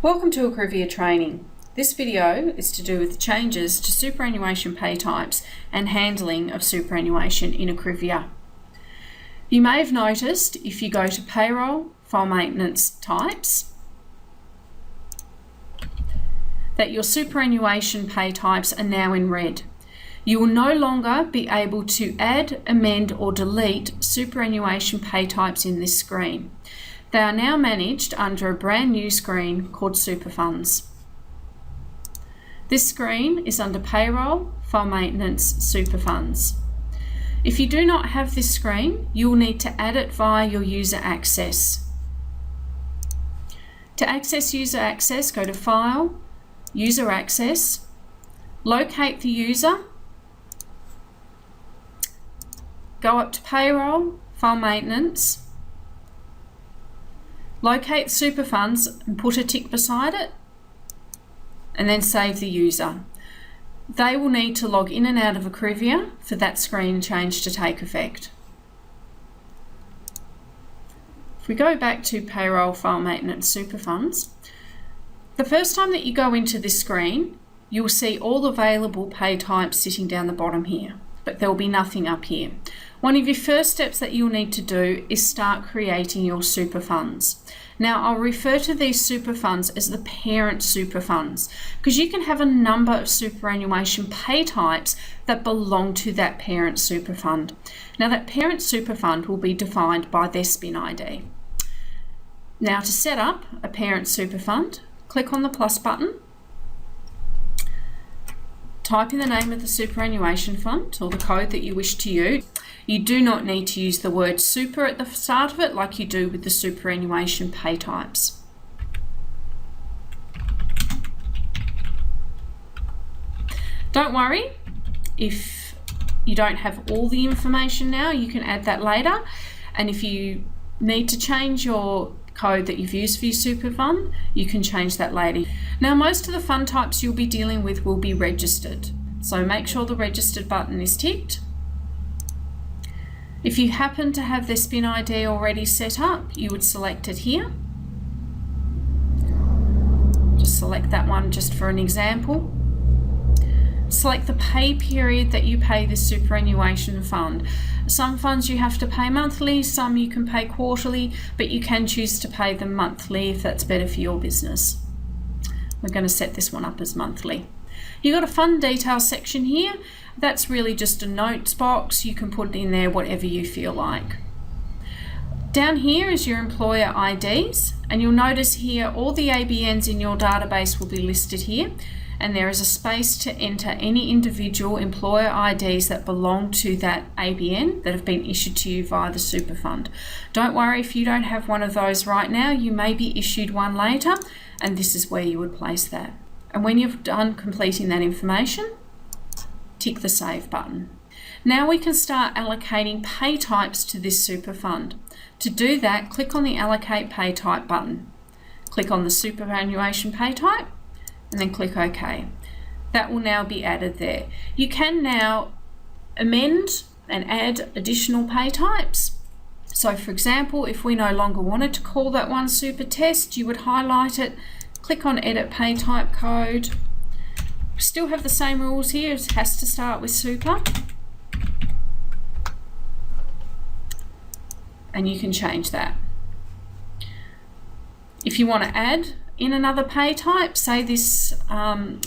Welcome to Accrivia training. This video is to do with changes to superannuation pay types and handling of superannuation in Accrivia. You may have noticed if you go to payroll, file maintenance types, that your superannuation pay types are now in red. You will no longer be able to add, amend or delete superannuation pay types in this screen. They are now managed under a brand new screen called Super Funds. This screen is under Payroll, File Maintenance, Super Funds. If you do not have this screen, you will need to add it via your user access. To access user access, go to File, User Access, locate the user, go up to Payroll, File Maintenance, locate Super Funds and put a tick beside it, and then save the user. They will need to log in and out of Accrivia for that screen change to take effect. If we go back to Payroll, File Maintenance, Super Funds, the first time that you go into this screen, you will see all available pay types sitting down the bottom here, but there will be nothing up here. One of your first steps that you'll need to do is start creating your super funds. Now, I'll refer to these super funds as the parent super funds because you can have a number of superannuation pay types that belong to that parent super fund. Now, that parent super fund will be defined by their SPIN ID. Now, to set up a parent super fund, click on the plus button, type in the name of the superannuation fund or the code that you wish to use. You do not need to use the word super at the start of it like you do with the superannuation pay types. Don't worry if you don't have all the information now, you can add that later. And if you need to change your code that you've used for your super fund, you can change that later. Now, most of the fund types you'll be dealing with will be registered. So make sure the registered button is ticked. If you happen to have their SPIN ID already set up, you would select it here. Just select that one just for an example. Select the pay period that you pay the superannuation fund. Some funds you have to pay monthly, some you can pay quarterly, but you can choose to pay them monthly if that's better for your business. We're going to set this one up as monthly. You've got a fund details section here. That's really just a notes box. You can put in there whatever you feel like. Down here is your employer IDs, and you'll notice here all the ABNs in your database will be listed here, and there is a space to enter any individual employer IDs that belong to that ABN that have been issued to you via the super fund. Don't worry if you don't have one of those right now, you may be issued one later, and this is where you would place that. And when you've done completing that information, tick the save button. Now we can start allocating pay types to this super fund. To do that, click on the allocate pay type button. Click on the superannuation pay type and then click OK. That will now be added there. You can now amend and add additional pay types. So for example, if we no longer wanted to call that one super test, you would highlight it, click on edit pay type code. Still have the same rules here, it has to start with super. And you can change that. If you want to add in another pay type, say this,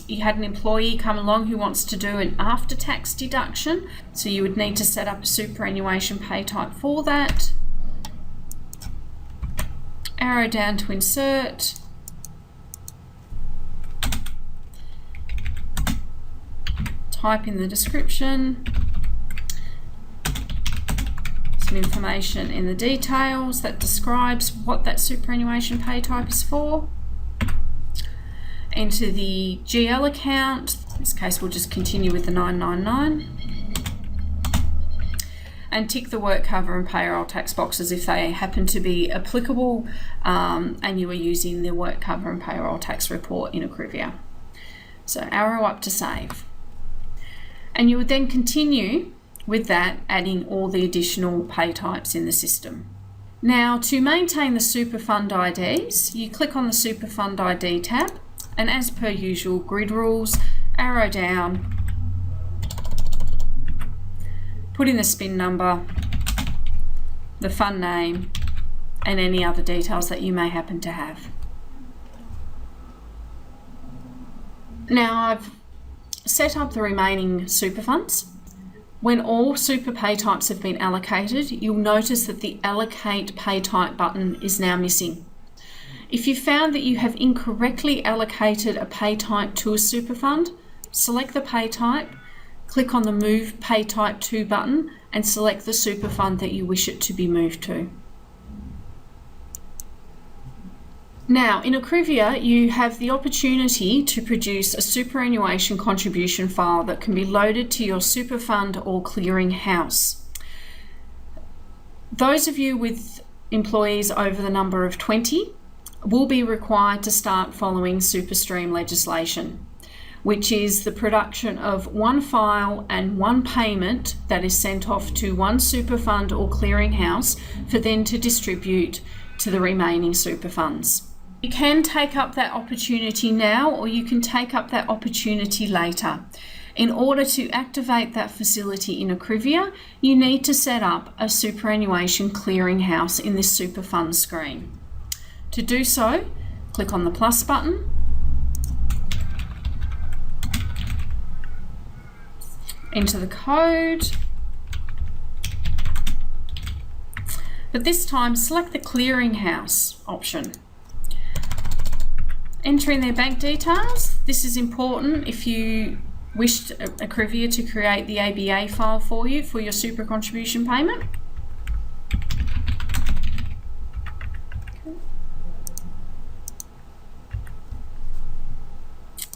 you had an employee come along who wants to do an after-tax deduction, so you would need to set up a superannuation pay type for that. Arrow down to insert. Type in the description, some information in the details that describes what that superannuation pay type is for. Enter the GL account. In this case, we'll just continue with the 999. And tick the work cover and payroll tax boxes if they happen to be applicable and you are using the work cover and payroll tax report in Accrivia. So arrow up to save. And you would then continue with that, adding all the additional pay types in the system. Now, to maintain the super fund IDs, you click on the super fund ID tab, and as per usual, grid rules, arrow down, put in the SPIN number, the fund name, and any other details that you may happen to have. Now, I've set up the remaining super funds. When all super pay types have been allocated, you'll notice that the Allocate Pay Type button is now missing. If you found that you have incorrectly allocated a pay type to a super fund, select the pay type, click on the Move Pay Type To button, and select the super fund that you wish it to be moved to. Now, in Accrivia, you have the opportunity to produce a superannuation contribution file that can be loaded to your super fund or clearing house. Those of you with employees over the number of 20 will be required to start following SuperStream legislation, which is the production of one file and one payment that is sent off to one super fund or clearing house for them to distribute to the remaining super funds. You can take up that opportunity now, or you can take up that opportunity later. In order to activate that facility in Accrivia, you need to set up a superannuation clearinghouse in this super fund screen. To do so, click on the plus button, enter the code, but this time select the clearinghouse option. Enter in their bank details. This is important if you wished Accrivia to create the ABA file for you for your super contribution payment.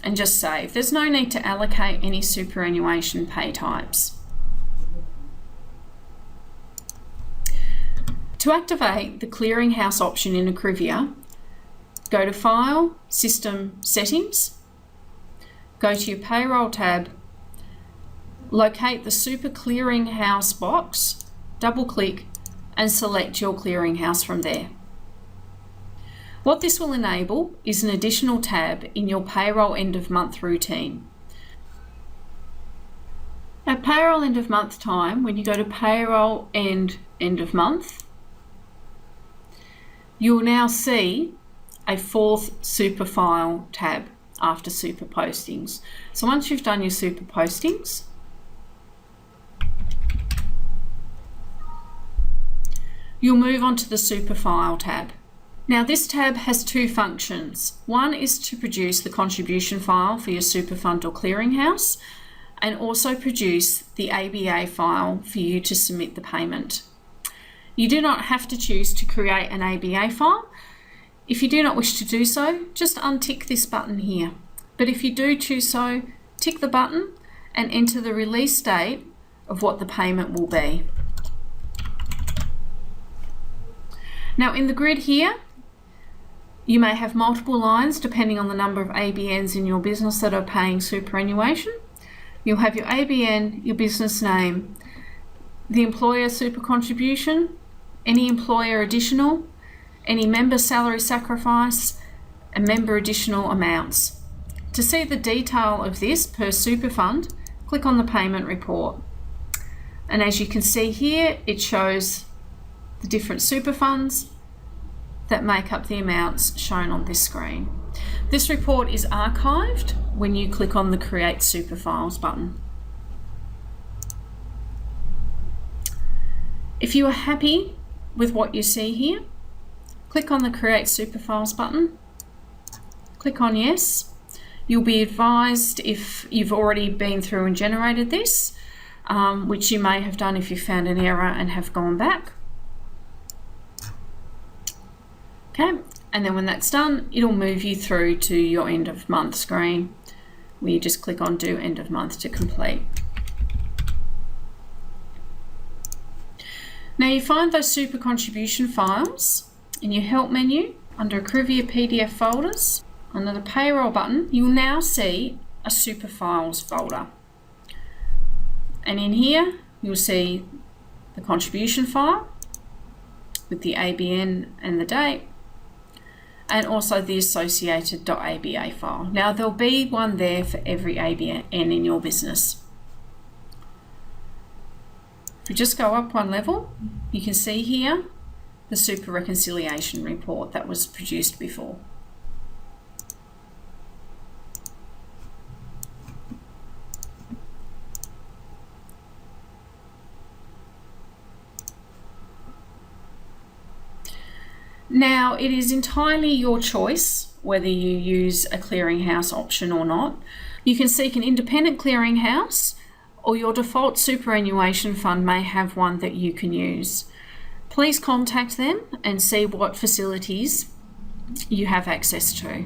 And just save. There's no need to allocate any superannuation pay types. To activate the clearinghouse option in Accrivia, go to File, System Settings, go to your Payroll tab, locate the Super Clearinghouse box, double click and select your clearinghouse from there. What this will enable is an additional tab in your payroll end of month routine. At payroll end of month time, when you go to payroll end of month, you'll now see a fourth super file tab after super postings. So once you've done your super postings, you'll move on to the super file tab. Now this tab has two functions. One is to produce the contribution file for your super fund or clearinghouse, and also produce the ABA file for you to submit the payment. You do not have to choose to create an ABA file. If you do not wish to do so, just untick this button here. But if you do choose so, tick the button and enter the release date of what the payment will be. Now in the grid here, you may have multiple lines depending on the number of ABNs in your business that are paying superannuation. You'll have your ABN, your business name, the employer super contribution, any employer additional, any member salary sacrifice, and member additional amounts. To see the detail of this per super fund, click on the payment report. And as you can see here, it shows the different super funds that make up the amounts shown on this screen. This report is archived when you click on the Create Super Files button. If you are happy with what you see here, click on the Create Super Files button, click on Yes. You'll be advised if you've already been through and generated this, which you may have done if you found an error and have gone back. Okay, and then when that's done, it'll move you through to your end of month screen, where you just click on Do End of Month to complete. Now you find those super contribution files in your Help menu under Accrivia PDF folders. Under the Payroll button, you'll now see a Super Files folder. And in here, you'll see the contribution file with the ABN and the date, and also the associated .aba file. Now there'll be one there for every ABN in your business. If we just go up one level, you can see here the super reconciliation report that was produced before. Now, it is entirely your choice whether you use a clearinghouse option or not. You can seek an independent clearinghouse, or your default superannuation fund may have one that you can use. Please contact them and see what facilities you have access to.